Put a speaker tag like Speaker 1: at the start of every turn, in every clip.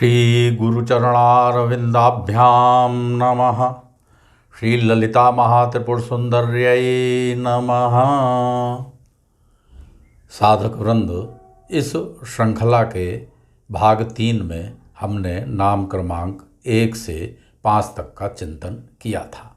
Speaker 1: श्री गुरुचरणारविंदाभ्याम नमः। श्री ललिता महात्रिपुर सुंदर्यै नमः। साधक वृंद, इस श्रृंखला के भाग 3 में हमने नाम क्रमांक 1 से 5 तक का चिंतन किया था।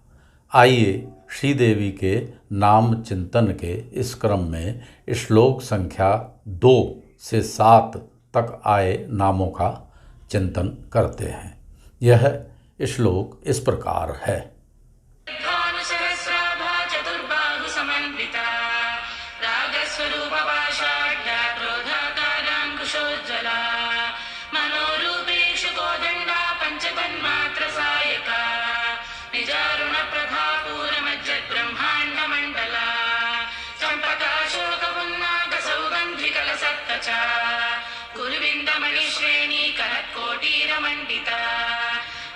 Speaker 1: आइए श्रीदेवी के नाम चिंतन के इस क्रम में श्लोक संख्या 2 से 7 तक आए नामों का चिंतन करते हैं। यह श्लोक इस प्रकार है।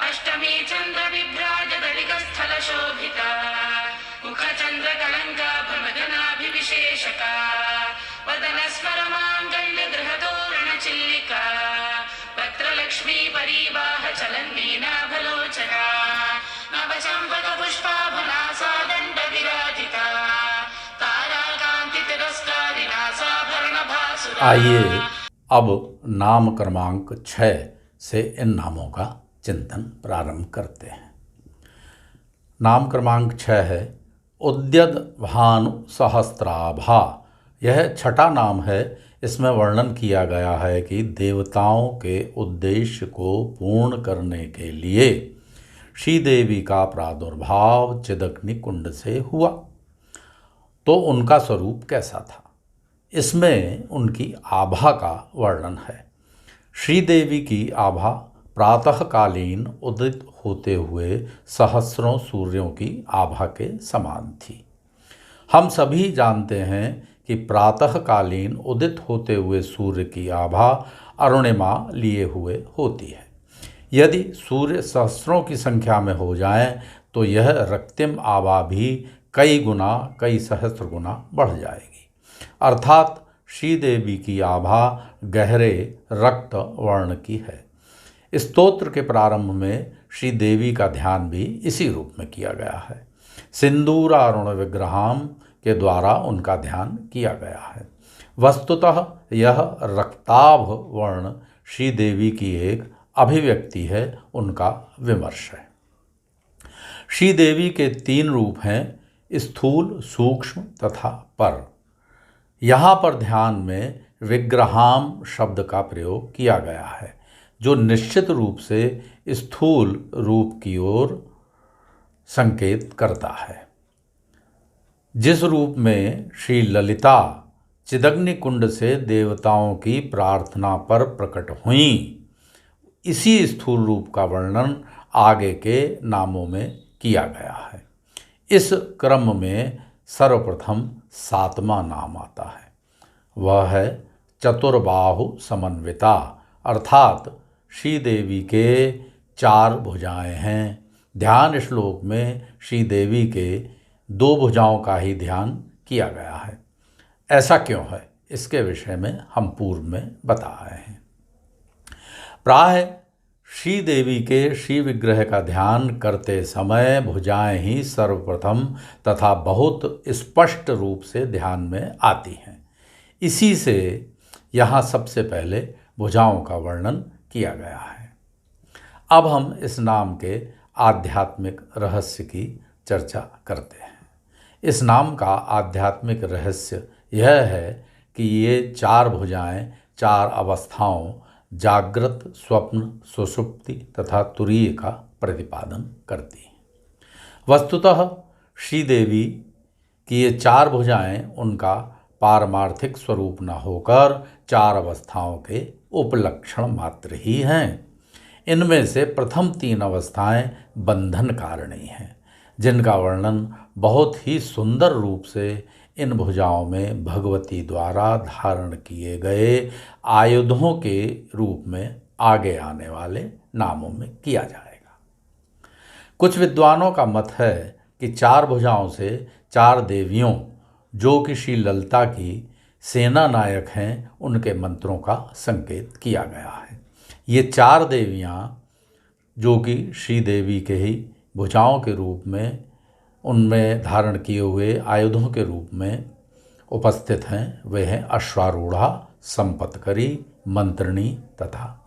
Speaker 2: अष्टमी चंद्र विभ्राज दलिकस्थल शोभिता मुख चंद्र कलंका भ्रमगनाभिविशेषका वदन स्मर मांगल्य गृह तोरण चिल्लिका पत्र लक्ष्मी परिवाह चलन मीनाभलोचना नव चंपक पुष्पाभनासा दंड विराजिता तारा कांति तिरस्कारिणा साभरण भासुरा।
Speaker 1: आइए अब नाम क्रमांक 6 से इन नामों का चिंतन प्रारंभ करते हैं। नाम क्रमांक 6 है उद्यत भानु सहस्त्राभा। यह छठा नाम है। इसमें वर्णन किया गया है कि देवताओं के उद्देश्य को पूर्ण करने के लिए श्रीदेवी का प्रादुर्भाव चिदग्नि कुंड से हुआ। तो उनका स्वरूप कैसा था, इसमें उनकी आभा का वर्णन है। श्रीदेवी की आभा प्रातःकालीन उदित होते हुए सहस्रों सूर्यों की आभा के समान थी। हम सभी जानते हैं कि प्रातःकालीन उदित होते हुए सूर्य की आभा अरुणिमा लिए हुए होती है। यदि सूर्य सहस्रों की संख्या में हो जाएं तो यह रक्तिम आभा भी कई गुना, कई सहस्र गुना बढ़ जाएगी। अर्थात श्रीदेवी की आभा गहरे रक्त वर्ण की है। स्तोत्र के प्रारंभ में श्री देवी का ध्यान भी इसी रूप में किया गया है। सिंदूरारुण विग्रहाम के द्वारा उनका ध्यान किया गया है। वस्तुतः यह रक्ताभ वर्ण श्री देवी की एक अभिव्यक्ति है, उनका विमर्श है। श्री देवी के 3 रूप हैं, स्थूल, सूक्ष्म तथा पर। यहाँ पर ध्यान में विग्रहाम शब्द का प्रयोग किया गया है, जो निश्चित रूप से स्थूल रूप की ओर संकेत करता है। जिस रूप में श्री ललिता चिदग्नि कुंड से देवताओं की प्रार्थना पर प्रकट हुईं, इसी स्थूल रूप का वर्णन आगे के नामों में किया गया है। इस क्रम में सर्वप्रथम 7वां नाम आता है। वह है चतुर्बाहु समन्विता, अर्थात श्रीदेवी के 4 भुजाएं हैं। ध्यान श्लोक में श्रीदेवी के 2 भुजाओं का ही ध्यान किया गया है। ऐसा क्यों है, इसके विषय में हम पूर्व में बता रहे हैं। प्राय श्रीदेवी के श्री विग्रह का ध्यान करते समय भुजाएं ही सर्वप्रथम तथा बहुत स्पष्ट रूप से ध्यान में आती हैं। इसी से यहाँ सबसे पहले भुजाओं का वर्णन किया गया है। अब हम इस नाम के आध्यात्मिक रहस्य की चर्चा करते हैं। इस नाम का आध्यात्मिक रहस्य यह है कि ये 4 भुजाएं 4 अवस्थाओं जागृत, स्वप्न, सुषुप्ति तथा तुरीय का प्रतिपादन करती हैं। वस्तुतः श्रीदेवी की ये 4 भुजाएं उनका पारमार्थिक स्वरूप न होकर 4 अवस्थाओं के उपलक्षण मात्र ही हैं। इनमें से प्रथम 3 अवस्थाएं बंधन कारिणी हैं, जिनका वर्णन बहुत ही सुंदर रूप से इन भुजाओं में भगवती द्वारा धारण किए गए आयुधों के रूप में आगे आने वाले नामों में किया जाएगा। कुछ विद्वानों का मत है कि 4 भुजाओं से 4 देवियों, जो कि श्री ललिता की सेना नायक हैं, उनके मंत्रों का संकेत किया गया है। ये 4 देवियाँ जो कि श्री देवी के ही भुजाओं के रूप में, उनमें धारण किए हुए आयुधों के रूप में उपस्थित हैं, वे हैं अश्वारूढ़ा, संपत्करी, मंत्रिणी तथा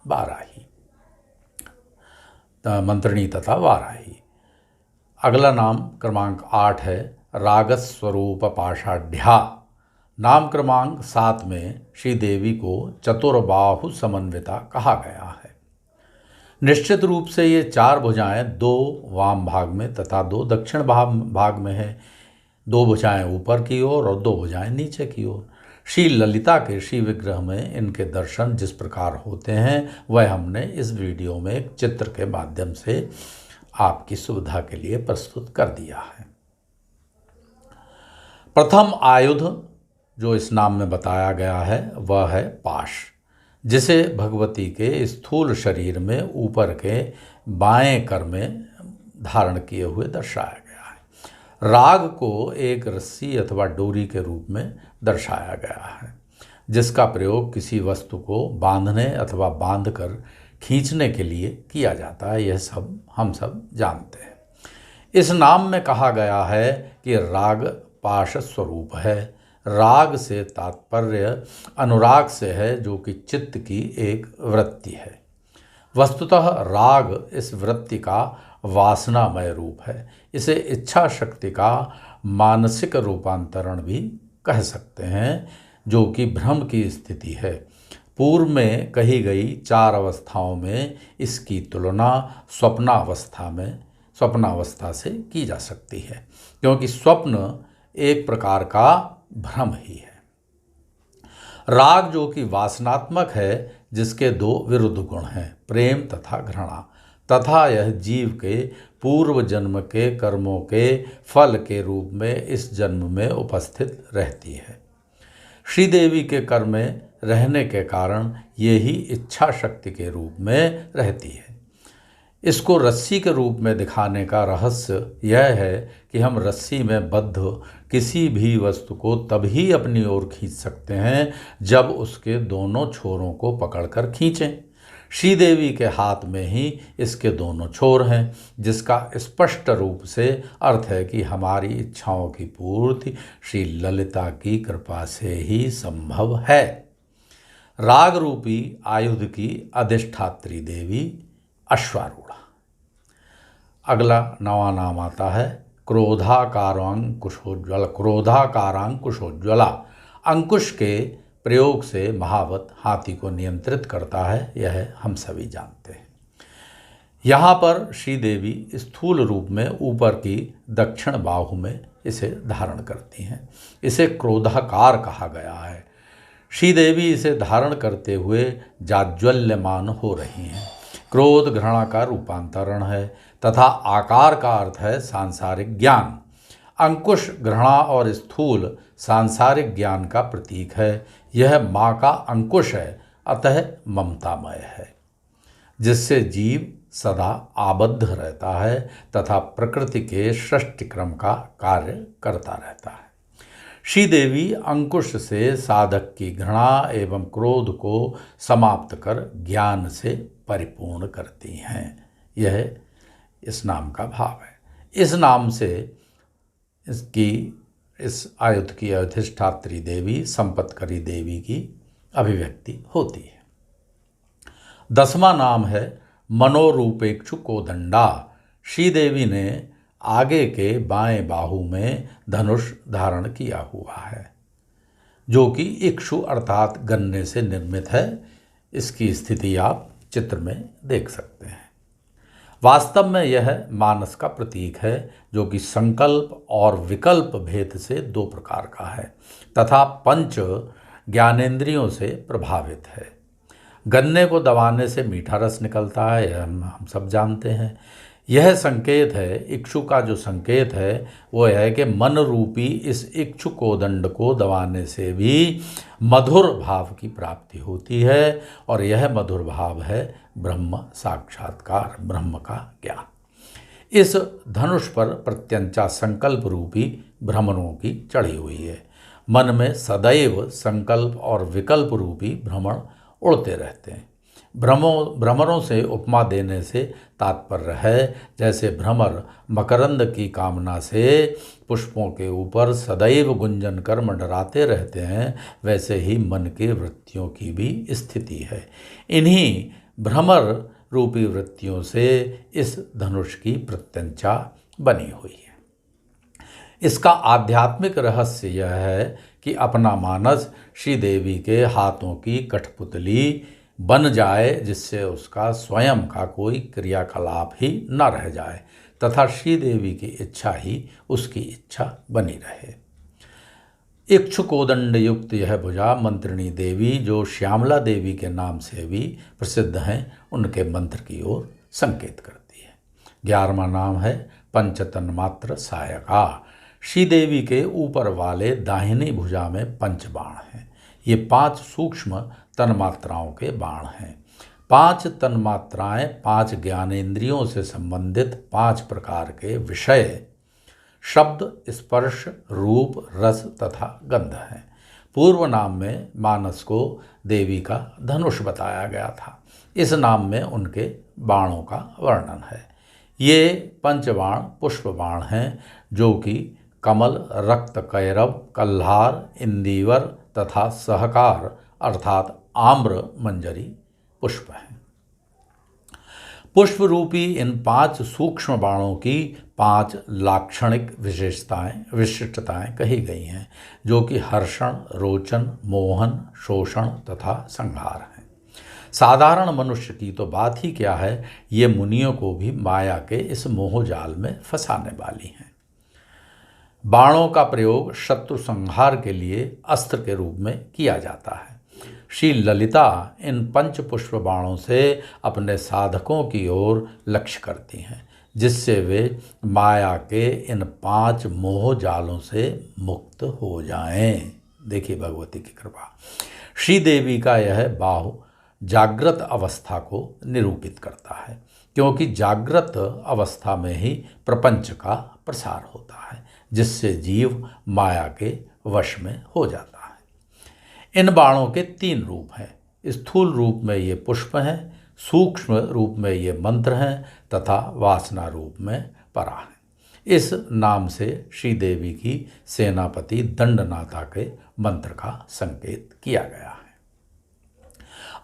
Speaker 1: वाराही। अगला नाम क्रमांक 8 है रागस्वरूप पाषाढ़्या। नाम क्रमांक 7 में श्री देवी को चतुर्बाहु समन्विता कहा गया है। निश्चित रूप से ये 4 भुजाएं 2 वाम भाग में तथा 2 दक्षिण भाग में है। 2 भुजाएं ऊपर की ओर और 2 भुजाएं नीचे की ओर। श्री ललिता के श्री विग्रह में इनके दर्शन जिस प्रकार होते हैं वह हमने इस वीडियो में एक चित्र के माध्यम से आपकी सुविधा के लिए प्रस्तुत कर दिया है। प्रथम आयुध जो इस नाम में बताया गया है वह है पाश, जिसे भगवती के स्थूल शरीर में ऊपर के बाएं कर में धारण किए हुए दर्शाया गया है। राग को एक रस्सी अथवा डोरी के रूप में दर्शाया गया है, जिसका प्रयोग किसी वस्तु को बांधने अथवा बांधकर खींचने के लिए किया जाता है। यह सब हम सब जानते हैं। इस नाम में कहा गया है कि राग पाश स्वरूप है। राग से तात्पर्य अनुराग से है, जो कि चित्त की एक वृत्ति है। वस्तुतः राग इस वृत्ति का वासनामय रूप है। इसे इच्छा शक्ति का मानसिक रूपांतरण भी कह सकते हैं, जो कि भ्रम की स्थिति है। पूर्व में कही गई 4 अवस्थाओं में इसकी तुलना स्वप्नावस्था से की जा सकती है, क्योंकि स्वप्न एक प्रकार का भ्रम ही है। राग जो कि वासनात्मक है, जिसके 2 विरुद्ध गुण हैं, प्रेम तथा घृणा, तथा यह जीव के पूर्व जन्म के कर्मों के फल के रूप में इस जन्म में उपस्थित रहती है। श्रीदेवी के कर में रहने के कारण ये ही इच्छा शक्ति के रूप में रहती है। इसको रस्सी के रूप में दिखाने का रहस्य यह है कि हम रस्सी में बद्ध किसी भी वस्तु को तभी अपनी ओर खींच सकते हैं जब उसके दोनों छोरों को पकड़कर खींचें। श्रीदेवी के हाथ में ही इसके दोनों छोर हैं, जिसका स्पष्ट रूप से अर्थ है कि हमारी इच्छाओं की पूर्ति श्री ललिता की कृपा से ही संभव है। राग रूपी आयुध की अधिष्ठात्री देवी अश्वारूढ़ा। अगला 9वां नाम आता है क्रोधाकारांकुशोज्ज्वला। अंकुश के प्रयोग से महावत हाथी को नियंत्रित करता है, यह हम सभी जानते हैं। यहाँ पर श्रीदेवी स्थूल रूप में ऊपर की दक्षिण बाहु में इसे धारण करती हैं। इसे क्रोधाकार कहा गया है। श्रीदेवी इसे धारण करते हुए जाज्वल्यमान हो रही हैं। क्रोध घृणा का रूपांतरण है तथा आकार का अर्थ है सांसारिक ज्ञान। अंकुश घृणा और स्थूल सांसारिक ज्ञान का प्रतीक है। यह माँ का अंकुश है, अतः ममतामय है, जिससे जीव सदा आबद्ध रहता है तथा प्रकृति के सृष्टि क्रम का कार्य करता रहता है। श्रीदेवी अंकुश से साधक की घृणा एवं क्रोध को समाप्त कर ज्ञान से परिपूर्ण करती हैं। यह इस नाम का भाव है। इस नाम से इस आयुध की अधिष्ठात्री देवी संपत्करी देवी की अभिव्यक्ति होती है। 10वां नाम है मनोरूपेक्षु कोदंडा। श्रीदेवी ने आगे के बाएं बाहु में धनुष धारण किया हुआ है, जो कि इक्षु अर्थात गन्ने से निर्मित है। इसकी स्थिति आप चित्र में देख सकते हैं। वास्तव में यह मानस का प्रतीक है, जो कि संकल्प और विकल्प भेद से 2 प्रकार का है तथा 5 ज्ञानेंद्रियों से प्रभावित है। गन्ने को दबाने से मीठा रस निकलता है, यह हम सब जानते हैं। यह संकेत है, इक्षु का जो संकेत है वो है कि मन रूपी इस इक्षु कोदंड को दबाने से भी मधुर भाव की प्राप्ति होती है, और यह मधुर भाव है ब्रह्म साक्षात्कार, ब्रह्म का ज्ञान। इस धनुष पर प्रत्यंचा संकल्प रूपी भ्रमणों की चढ़ी हुई है। मन में सदैव संकल्प और विकल्प रूपी भ्रमण उड़ते रहते हैं। भ्रमरों से उपमा देने से तात्पर्य है जैसे भ्रमर मकरंद की कामना से पुष्पों के ऊपर सदैव गुंजन कर मंडराते रहते हैं, वैसे ही मन के वृत्तियों की भी स्थिति है। इन्हीं भ्रमर रूपी वृत्तियों से इस धनुष की प्रत्यंचा बनी हुई है। इसका आध्यात्मिक रहस्य यह है कि अपना मानस श्रीदेवी के हाथों की कठपुतली बन जाए, जिससे उसका स्वयं का कोई क्रियाकलाप ही न रह जाए तथा श्रीदेवी की इच्छा ही उसकी इच्छा बनी रहे। इक्षुकोदंड युक्त यह भुजा मंत्रिणी देवी, जो श्यामला देवी के नाम से भी प्रसिद्ध हैं, उनके मंत्र की ओर संकेत करती है। 11वां नाम है पंचतन्मात्र सहायका। श्रीदेवी के ऊपर वाले दाहिनी भुजा में 5 बाण हैं। ये 5 सूक्ष्म तन्मात्राओं के बाण हैं। 5 तन्मात्राएं 5 ज्ञानेंद्रियों से संबंधित 5 प्रकार के विषय शब्द, स्पर्श, रूप, रस तथा गंध हैं। पूर्व नाम में मानस को देवी का धनुष बताया गया था। इस नाम में उनके बाणों का वर्णन है। ये 5 बाण पुष्प बाण हैं, जो कि कमल, रक्त कैरव, कल्हार, इंदिवर तथा सहकार अर्थात आम्र मंजरी पुष्प हैं। पुष्प रूपी इन 5 सूक्ष्म बाणों की 5 लाक्षणिक विशिष्टताएं कही गई हैं, जो कि हर्षण, रोचन, मोहन, शोषण तथा संहार हैं। साधारण मनुष्य की तो बात ही क्या है, ये मुनियों को भी माया के इस मोहजाल में फंसाने वाली हैं। बाणों का प्रयोग शत्रु संहार के लिए अस्त्र के रूप में किया जाता है। श्री ललिता इन 5 पुष्प बाणों से अपने साधकों की ओर लक्ष्य करती हैं, जिससे वे माया के इन 5 मोह जालों से मुक्त हो जाएं। देखिए भगवती की कृपा। श्रीदेवी का यह बाहु जागृत अवस्था को निरूपित करता है, क्योंकि जागृत अवस्था में ही प्रपंच का प्रसार होता है, जिससे जीव माया के वश में हो जाता है। इन बाणों के 3 रूप हैं। स्थूल रूप में ये पुष्प हैं, सूक्ष्म रूप में ये मंत्र हैं तथा वासना रूप में परा है। इस नाम से श्रीदेवी की सेनापति दंडनाथा के मंत्र का संकेत किया गया है।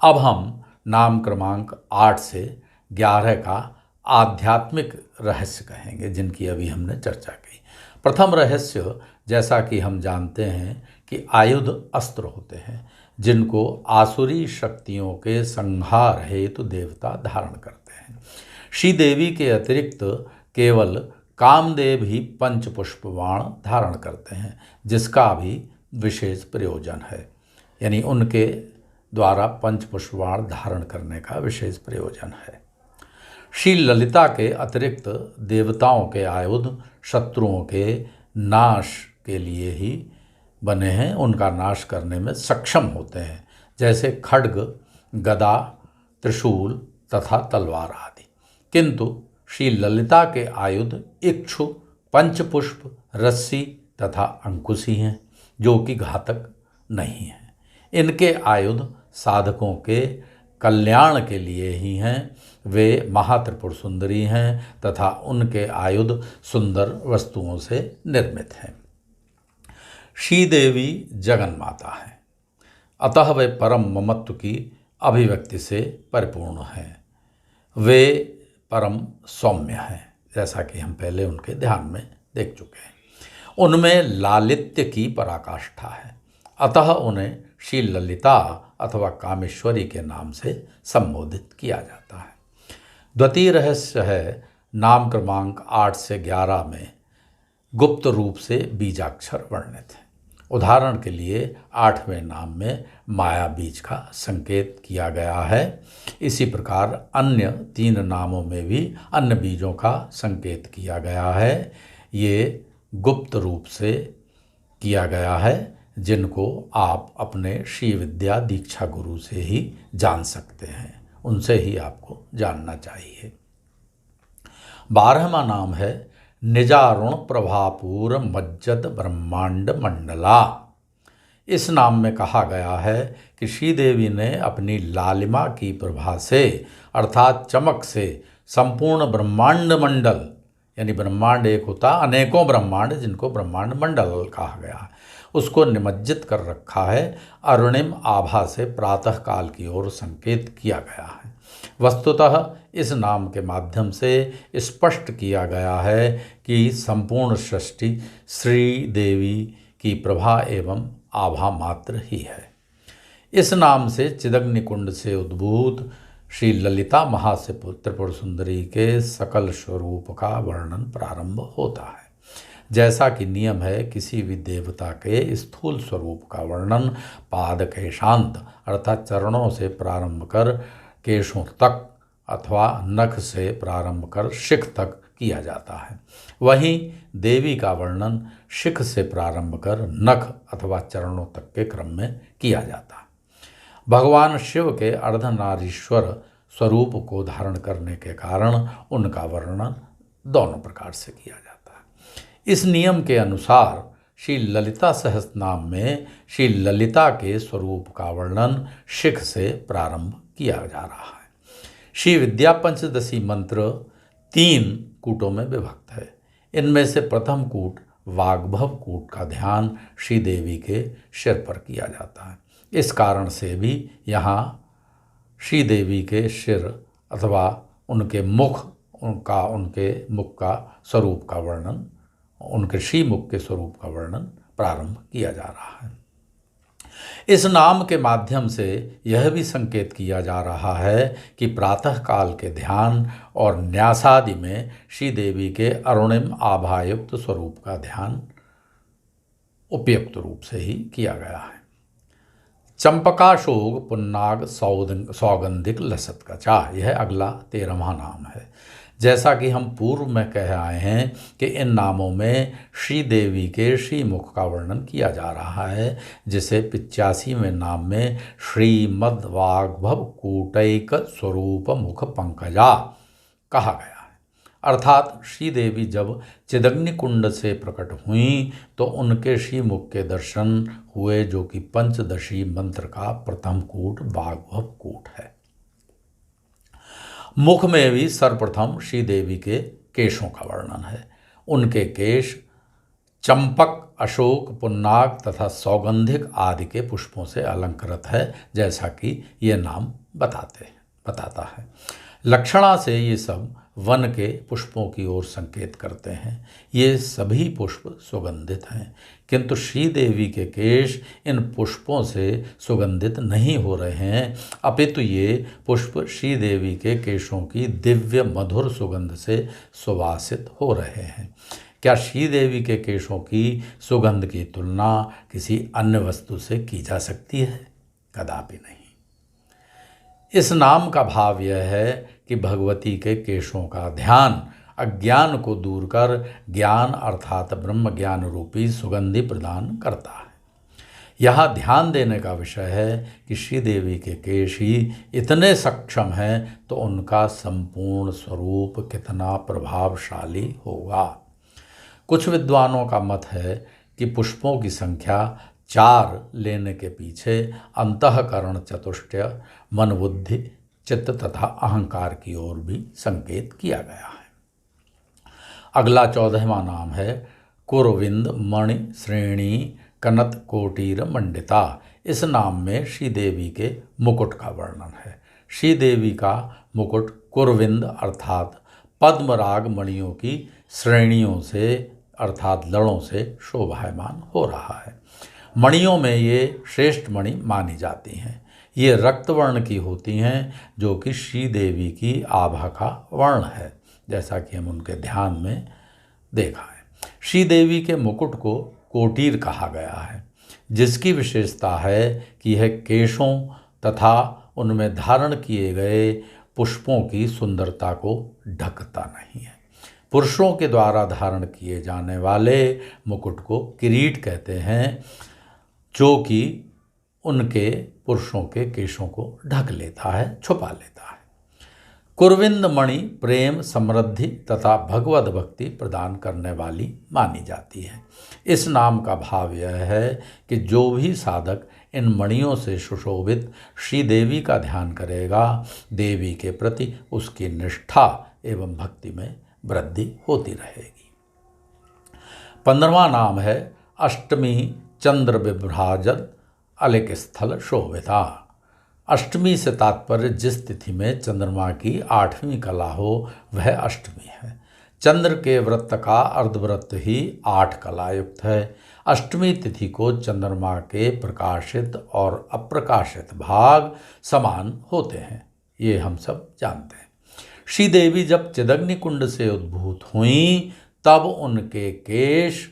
Speaker 1: अब हम नाम क्रमांक 8 से 11 का आध्यात्मिक रहस्य कहेंगे, जिनकी अभी हमने चर्चा की। प्रथम रहस्य, जैसा कि हम जानते हैं कि आयुध अस्त्र होते हैं, जिनको आसुरी शक्तियों के संहार हेतु देवता धारण करते हैं। श्रीदेवी के अतिरिक्त केवल कामदेव ही 5 पुष्प बाण धारण करते हैं, जिसका भी विशेष प्रयोजन है। यानी उनके द्वारा 5 पुष्प बाण धारण करने का विशेष प्रयोजन है। श्री ललिता के अतिरिक्त देवताओं के आयुध शत्रुओं के नाश के लिए ही बने हैं, उनका नाश करने में सक्षम होते हैं, जैसे खड्ग, गदा, त्रिशूल तथा तलवार आदि। किंतु श्री ललिता के आयुध इक्षु, पंचपुष्प, रस्सी तथा अंकुशी हैं, जो कि घातक नहीं हैं। इनके आयुध साधकों के कल्याण के लिए ही हैं। वे महात्रिपुर सुंदरी हैं तथा उनके आयुध सुंदर वस्तुओं से निर्मित हैं। श्रीदेवी जगन माता है, अतः वे परम ममत्व की अभिव्यक्ति से परिपूर्ण हैं। वे परम सौम्य हैं, जैसा कि हम पहले उनके ध्यान में देख चुके हैं। उनमें लालित्य की पराकाष्ठा है, अतः उन्हें श्री ललिता अथवा कामेश्वरी के नाम से संबोधित किया जाता है। द्वितीय रहस्य है, नाम क्रमांक 8 से 11 में गुप्त रूप से बीजाक्षर वर्णित है। उदाहरण के लिए 8वें नाम में माया बीज का संकेत किया गया है। इसी प्रकार अन्य 3 नामों में भी अन्य बीजों का संकेत किया गया है। ये गुप्त रूप से किया गया है, जिनको आप अपने श्री विद्या दीक्षा गुरु से ही जान सकते हैं, उनसे ही आपको जानना चाहिए। 12वां नाम है निजारुण प्रभापूर मज्जद ब्रह्मांड मंडला। इस नाम में कहा गया है कि श्रीदेवी ने अपनी लालिमा की प्रभा से अर्थात चमक से संपूर्ण ब्रह्मांड मंडल, यानी ब्रह्मांड एक होता अनेकों ब्रह्मांड जिनको ब्रह्मांड मंडल कहा गया है, उसको निमज्जित कर रखा है। अरुणिम आभा से प्रातः काल की ओर संकेत किया गया है। वस्तुतः इस नाम के माध्यम से स्पष्ट किया गया है कि संपूर्ण सृष्टि श्री देवी की प्रभा एवं आभा मात्र ही है। इस नाम से चिदग्नि कुंड से उद्भूत श्री ललिता महासे त्रिपुर सुंदरी के सकल स्वरूप का वर्णन प्रारंभ होता है। जैसा कि नियम है, किसी भी देवता के स्थूल स्वरूप का वर्णन पाद केशांत अर्थात चरणों से प्रारंभ कर केशों तक अथवा नख से प्रारंभ कर शिख तक किया जाता है। वहीं देवी का वर्णन शिख से प्रारंभ कर नख अथवा चरणों तक के क्रम में किया जाता है। भगवान शिव के अर्धनारीश्वर स्वरूप को धारण करने के कारण उनका वर्णन दोनों प्रकार से किया जाता है। इस नियम के अनुसार श्री ललिता सहस्त्रनाम में श्री ललिता के स्वरूप का वर्णन शिख से प्रारंभ किया जा रहा है। श्री विद्या पंचदशी मंत्र 3 कूटों में विभक्त है। इनमें से प्रथम कूट वाग्भव कूट का ध्यान श्री देवी के सिर पर किया जाता है। इस कारण से भी यहाँ श्री देवी के सिर अथवा उनके मुख का स्वरूप का वर्णन, उनके श्रीमुख के स्वरूप का वर्णन प्रारंभ किया जा रहा है। इस नाम के माध्यम से यह भी संकेत किया जा रहा है कि प्रातः काल के ध्यान और न्यासादि में श्री देवी के अरुणिम आभायुक्त स्वरूप का ध्यान उपयुक्त रूप से ही किया गया है। चंपकाशोक पुन्नाग सौगंधिक लसत का चाह, यह अगला 13वां नाम है। जैसा कि हम पूर्व में कह आए हैं कि इन नामों में श्री देवी के श्रीमुख का वर्णन किया जा रहा है, जिसे 85वें नाम में श्रीमद्वाग्भव कूटैक स्वरूप मुख पंकजा कहा गया है। अर्थात श्री देवी जब चिदग्नि कुंड से प्रकट हुई तो उनके श्रीमुख के दर्शन हुए, जो कि पंचदशी मंत्र का प्रथम कूट वाग्भव कूट है। मुख में भी सर्वप्रथम श्री देवी के केशों का वर्णन है। उनके केश चंपक, अशोक, पुन्नाग तथा सौगंधिक आदि के पुष्पों से अलंकृत है, जैसा कि ये नाम बताता है। लक्षणा से ये सब वन के पुष्पों की ओर संकेत करते हैं। ये सभी पुष्प सुगंधित हैं, किंतु श्री देवी के केश इन पुष्पों से सुगंधित नहीं हो रहे हैं, अपितु ये पुष्प श्री देवी के केशों की दिव्य मधुर सुगंध से सुवासित हो रहे हैं। क्या श्री देवी के केशों की सुगंध की तुलना किसी अन्य वस्तु से की जा सकती है? कदापि नहीं। इस नाम का भाव यह है कि भगवती के केशों का ध्यान अज्ञान को दूर कर ज्ञान अर्थात ब्रह्म ज्ञान रूपी सुगंधि प्रदान करता है। यहाँ ध्यान देने का विषय है कि श्री देवी के केश ही इतने सक्षम हैं तो उनका संपूर्ण स्वरूप कितना प्रभावशाली होगा। कुछ विद्वानों का मत है कि पुष्पों की संख्या 4 लेने के पीछे अंतःकरण चतुष्टय, मन, बुद्धि, चित्त तथा अहंकार की ओर भी संकेत किया गया है। अगला 14वां नाम है कुरविंद मणि श्रेणी कनत कोटीर मंडिता। इस नाम में श्री देवी के मुकुट का वर्णन है। श्री देवी का मुकुट कुरविंद अर्थात पद्मराग मणियों की श्रेणियों से अर्थात लड़ों से शोभायमान हो रहा है। मणियों में ये श्रेष्ठ मणि मानी जाती हैं। ये रक्तवर्ण की होती हैं, जो कि श्री देवी की आभा का वर्ण है, जैसा कि हम उनके ध्यान में देखा है। श्री देवी के मुकुट को कोटीर कहा गया है, जिसकी विशेषता है कि यह केशों तथा उनमें धारण किए गए पुष्पों की सुंदरता को ढकता नहीं है। पुरुषों के द्वारा धारण किए जाने वाले मुकुट को किरीट कहते हैं, जो कि उनके पुरुषों के केशों को ढक लेता है, छुपा लेता है। कुरविंद मणि प्रेम, समृद्धि तथा भगवद भक्ति प्रदान करने वाली मानी जाती है। इस नाम का भाव यह है कि जो भी साधक इन मणियों से सुशोभित श्री देवी का ध्यान करेगा, देवी के प्रति उसकी निष्ठा एवं भक्ति में वृद्धि होती रहेगी। 15वां नाम है अष्टमी चंद्र विभ्राजत अलिक स्थल शोभिता। अष्टमी से तात्पर्य जिस तिथि में चंद्रमा की 8वीं कला हो वह अष्टमी है। चंद्र के वृत्त का अर्धवृत्त ही 8 कला युक्त है। अष्टमी तिथि को चंद्रमा के प्रकाशित और अप्रकाशित भाग समान होते हैं, ये हम सब जानते हैं। श्री देवी जब चिदग्नि कुंड से उद्भूत हुईं तब उनके केश,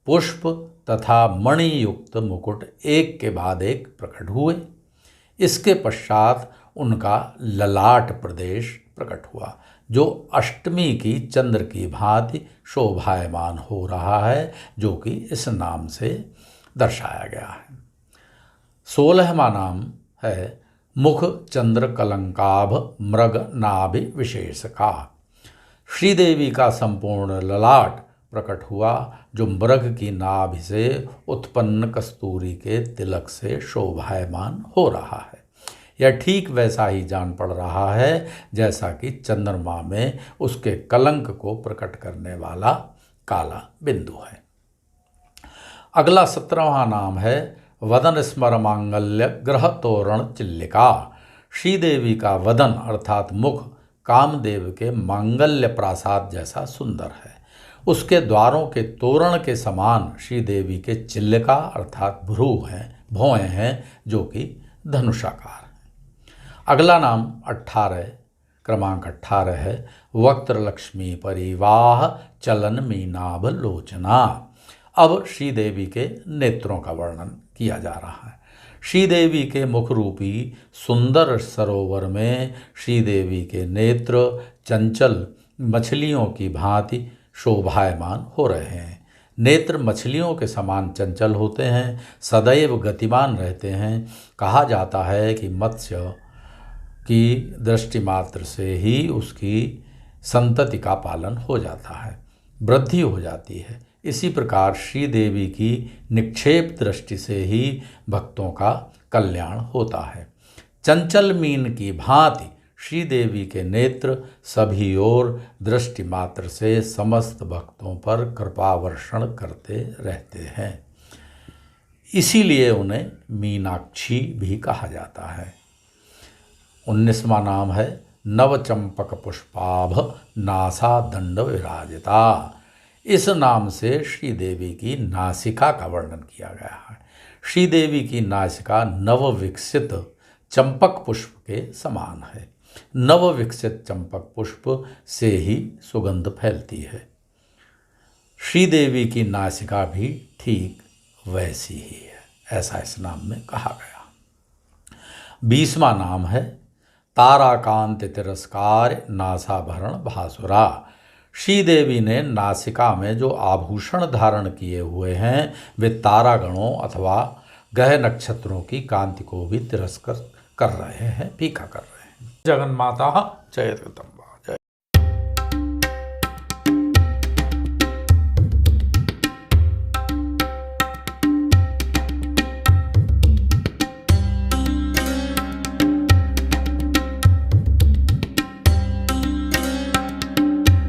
Speaker 1: पुष्प तथा मणि युक्त मुकुट एक के बाद एक प्रकट हुए। इसके पश्चात उनका ललाट प्रदेश प्रकट हुआ, जो अष्टमी की चंद्र की भांति शोभायमान हो रहा है, जो कि इस नाम से दर्शाया गया है। 16वां नाम है मुख चंद्र कलंकाभ मृग नाभि विशेषका। श्रीदेवी का संपूर्ण ललाट प्रकट हुआ, जो मृग की नाभि से उत्पन्न कस्तूरी के तिलक से शोभायमान हो रहा है। यह ठीक वैसा ही जान पड़ रहा है जैसा कि चंद्रमा में उसके कलंक को प्रकट करने वाला काला बिंदु है। अगला 17वां नाम है वदन स्मर मांगल्य ग्रह तोरण चिल्लिका। श्रीदेवी का वदन अर्थात मुख कामदेव के मांगल्य प्रासाद जैसा सुंदर है। उसके द्वारों के तोरण के समान श्रीदेवी के चिल्लिका अर्थात भौएं हैं, जो कि धनुषाकार हैं। अगला नाम 18 क्रमांक 18 है वक्त्र लक्ष्मी परिवाह चलन मीनाभ लोचना। अब श्रीदेवी के नेत्रों का वर्णन किया जा रहा है। श्रीदेवी के मुख रूपी सुंदर सरोवर में श्रीदेवी के नेत्र चंचल मछलियों की भांति शोभायमान हो रहे हैं। नेत्र मछलियों के समान चंचल होते हैं, सदैव गतिमान रहते हैं। कहा जाता है कि मत्स्य की दृष्टि मात्र से ही उसकी संतति का पालन हो जाता है, वृद्धि हो जाती है। इसी प्रकार श्रीदेवी की निक्षेप दृष्टि से ही भक्तों का कल्याण होता है। चंचल मीन की भांति श्रीदेवी के नेत्र सभी ओर दृष्टि मात्र से समस्त भक्तों पर कृपा वर्षण करते रहते हैं। इसीलिए उन्हें मीनाक्षी भी कहा जाता है। 19वां नाम है नवचंपक पुष्पाभ नासा दंड विराजिता। इस नाम से श्रीदेवी की नासिका का वर्णन किया गया है। श्रीदेवी की नासिका नव विकसित चंपक पुष्प के समान है। नव विकसित चंपक पुष्प से ही सुगंध फैलती है। श्रीदेवी की नासिका भी ठीक वैसी ही है, ऐसा इस नाम में कहा गया। 20वां नाम है ताराकांत तिरस्कार नासाभरण भासुरा। श्रीदेवी ने नासिका में जो आभूषण धारण किए हुए हैं वे तारागणों अथवा ग्रह नक्षत्रों की कांति को भी तिरस्कार कर रहे हैं, फीका कर रहे हैं। जगन्माता जयतम।